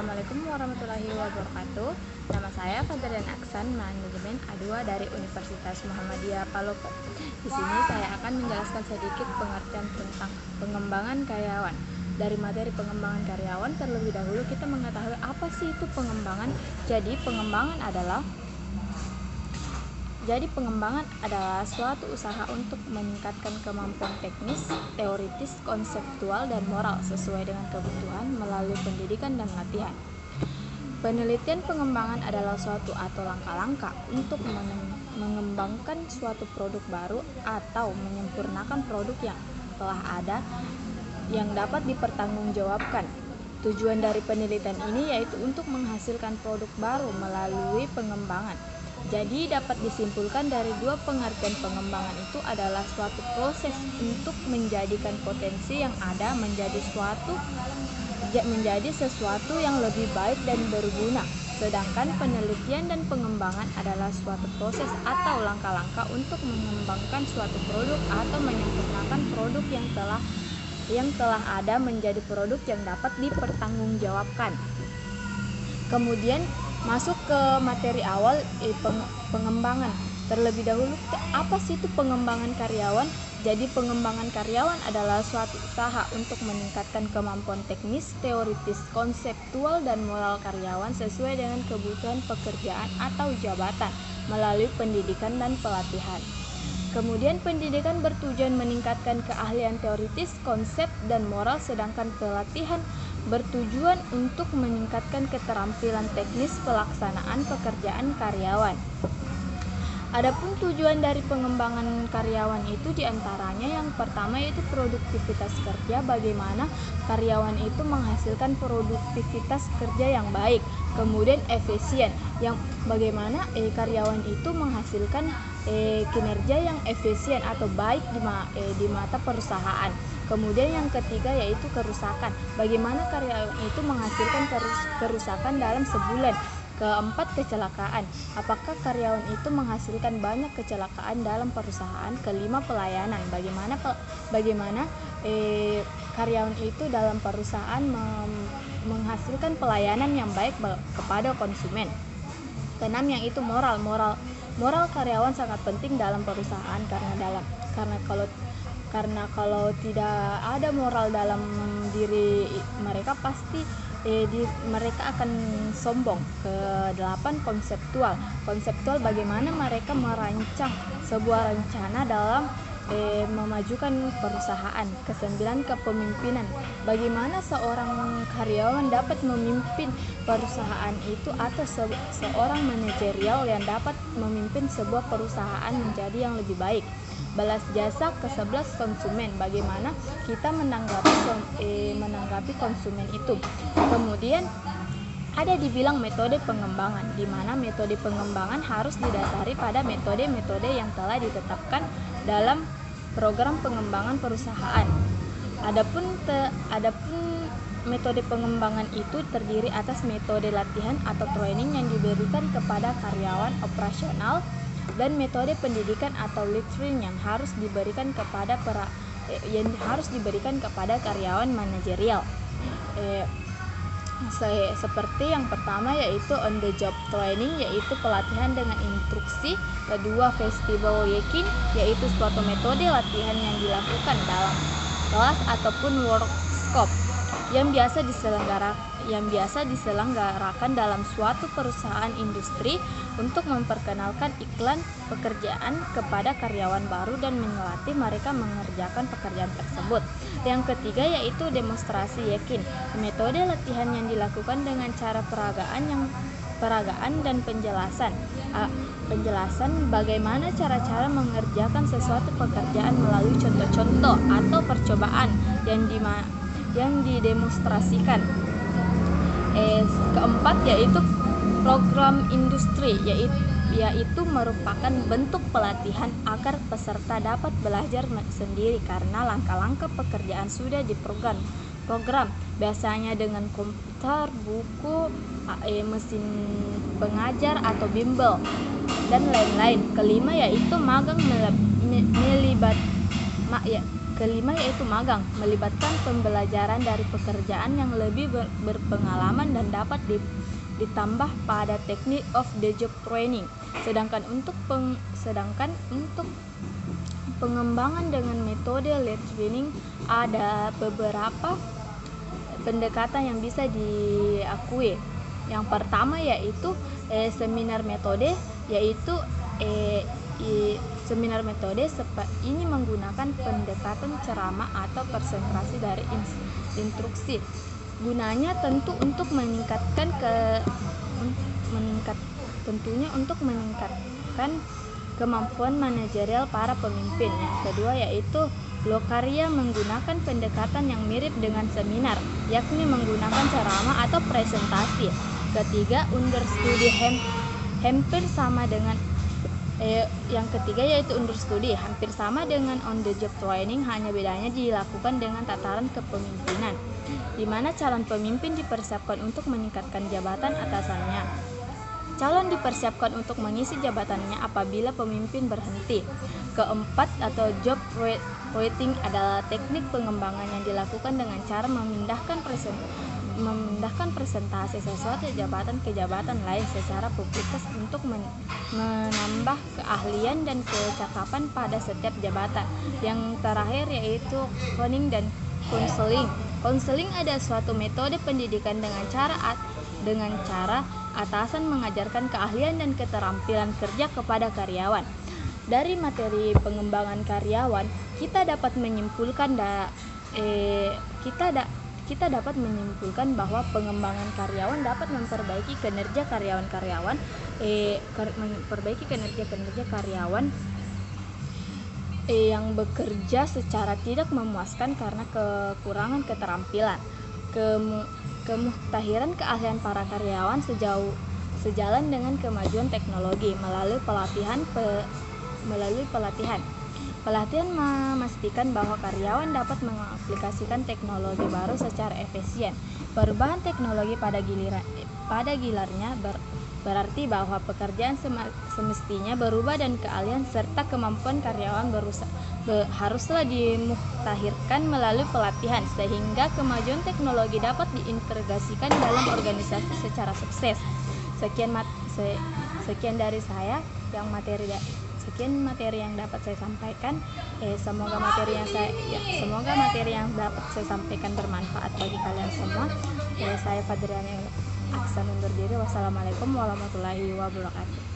Assalamualaikum warahmatullahi wabarakatuh. Nama saya Fadrian Aksan, manajemen A2 dari Universitas Muhammadiyah Palopo. Di sini saya akan menjelaskan sedikit pengertian tentang pengembangan karyawan. Dari materi pengembangan karyawan, terlebih dahulu kita mengetahui apa sih itu pengembangan. Jadi pengembangan adalah suatu usaha untuk meningkatkan kemampuan teknis, teoritis, konseptual, dan moral sesuai dengan kebutuhan melalui pendidikan dan latihan. Penelitian pengembangan adalah suatu atau langkah-langkah untuk mengembangkan suatu produk baru atau menyempurnakan produk yang telah ada yang dapat dipertanggungjawabkan. Tujuan dari penelitian ini yaitu untuk menghasilkan produk baru melalui pengembangan. Jadi dapat disimpulkan dari dua pengertian pengembangan itu adalah suatu proses untuk menjadikan potensi yang ada menjadi sesuatu yang lebih baik dan berguna. Sedangkan penelitian dan pengembangan adalah suatu proses atau langkah-langkah untuk mengembangkan suatu produk atau menyempurnakan produk yang telah ada menjadi produk yang dapat dipertanggungjawabkan. Kemudian masuk ke materi awal pengembangan. Terlebih dahulu, apa sih itu pengembangan karyawan? Jadi pengembangan karyawan adalah suatu usaha untuk meningkatkan kemampuan teknis, teoritis, konseptual, dan moral karyawan sesuai dengan kebutuhan pekerjaan atau jabatan melalui pendidikan dan pelatihan. Kemudian pendidikan bertujuan meningkatkan keahlian teoritis, konsep, dan moral, sedangkan pelatihan bertujuan untuk meningkatkan keterampilan teknis pelaksanaan pekerjaan karyawan. Adapun tujuan dari pengembangan karyawan itu diantaranya yang pertama yaitu produktivitas kerja, bagaimana karyawan itu menghasilkan produktivitas kerja yang baik. Kemudian efisien, yang bagaimana karyawan itu menghasilkan kinerja yang efisien atau baik di mata perusahaan. Kemudian yang ketiga yaitu kerusakan, bagaimana karyawan itu menghasilkan kerusakan dalam sebulan. Keempat, kecelakaan, apakah karyawan itu menghasilkan banyak kecelakaan dalam perusahaan. Kelima, pelayanan, bagaimana karyawan itu dalam perusahaan menghasilkan pelayanan yang baik kepada konsumen. Keenam, yang itu moral karyawan sangat penting dalam perusahaan karena kalau tidak ada moral dalam diri mereka pasti mereka akan sombong. Ke-8, konseptual, bagaimana mereka merancang sebuah rencana dalam memajukan perusahaan. Ke-9, kepemimpinan, bagaimana seorang karyawan dapat memimpin perusahaan itu atau seorang manajerial yang dapat memimpin sebuah perusahaan menjadi yang lebih baik. Balas jasa. Ke-11, konsumen, bagaimana kita menanggapi konsumen itu. Kemudian ada dibilang metode pengembangan, di mana metode pengembangan harus didasari pada metode-metode yang telah ditetapkan dalam program pengembangan perusahaan. Adapun metode pengembangan itu terdiri atas metode latihan atau training yang diberikan kepada karyawan operasional dan metode pendidikan atau lecturing yang harus diberikan kepada karyawan manajerial. Seperti yang pertama yaitu on the job training, yaitu pelatihan dengan instruksi. Kedua, festival yakin, yaitu suatu metode latihan yang dilakukan dalam kelas ataupun workshop yang biasa diselenggarakan dalam suatu perusahaan industri untuk memperkenalkan iklan pekerjaan kepada karyawan baru dan melatih mereka mengerjakan pekerjaan tersebut. Yang ketiga yaitu demonstrasi yakin, metode latihan yang dilakukan dengan cara peragaan dan penjelasan bagaimana cara-cara mengerjakan sesuatu pekerjaan melalui contoh-contoh atau percobaan yang didemonstrasikan. Keempat yaitu program industri, yaitu merupakan bentuk pelatihan agar peserta dapat belajar sendiri karena langkah-langkah pekerjaan sudah diprogram, biasanya dengan komputer, buku, mesin pengajar atau bimbel dan lain-lain. Kelima yaitu magang kelima yaitu magang, melibatkan pembelajaran dari pekerjaan yang lebih berpengalaman dan dapat ditambah pada teknik of the job training. Sedangkan untuk pengembangan dengan metode lead training ada beberapa pendekatan yang bisa diakui. Yang pertama yaitu seminar metode, yaitu seminar metode ini menggunakan pendekatan ceramah atau presentasi dari instruksi. Gunanya tentu untuk meningkatkan kemampuan manajerial para pemimpin. Yang kedua yaitu lokarya menggunakan pendekatan yang mirip dengan seminar, yakni menggunakan ceramah atau presentasi. Ketiga, understudy hampir sama dengan hampir sama dengan on the job training, hanya bedanya dilakukan dengan tataran kepemimpinan, di mana calon pemimpin dipersiapkan untuk meningkatkan jabatan atasannya. Calon dipersiapkan untuk mengisi jabatannya apabila pemimpin berhenti. Keempat atau job waiting adalah teknik pengembangan yang dilakukan dengan cara memindahkan presentasi sesuatu jabatan ke jabatan lain secara publikas untuk menambah keahlian dan kecakapan pada setiap jabatan. Yang terakhir yaitu honing dan counseling. Counseling adalah suatu metode pendidikan dengan cara atasan mengajarkan keahlian dan keterampilan kerja kepada karyawan. Dari materi pengembangan karyawan, kita dapat menyimpulkan bahwa pengembangan karyawan dapat memperbaiki kinerja karyawan yang bekerja secara tidak memuaskan karena kekurangan keterampilan. Kemutahiran keahlian para karyawan sejalan dengan kemajuan teknologi melalui pelatihan. Pelatihan memastikan bahwa karyawan dapat mengaplikasikan teknologi baru secara efisien. Perubahan teknologi pada gilarnya berarti bahwa pekerjaan semestinya berubah dan keahlian serta kemampuan karyawan haruslah dimutakhirkan melalui pelatihan sehingga kemajuan teknologi dapat diintegrasikan dalam organisasi secara sukses. Sekian dari saya sekian materi yang dapat saya sampaikan. Semoga materi yang dapat saya sampaikan bermanfaat bagi kalian semua. Saya Fadriani Aksan undur diri. Wassalamualaikum warahmatullahi wabarakatuh.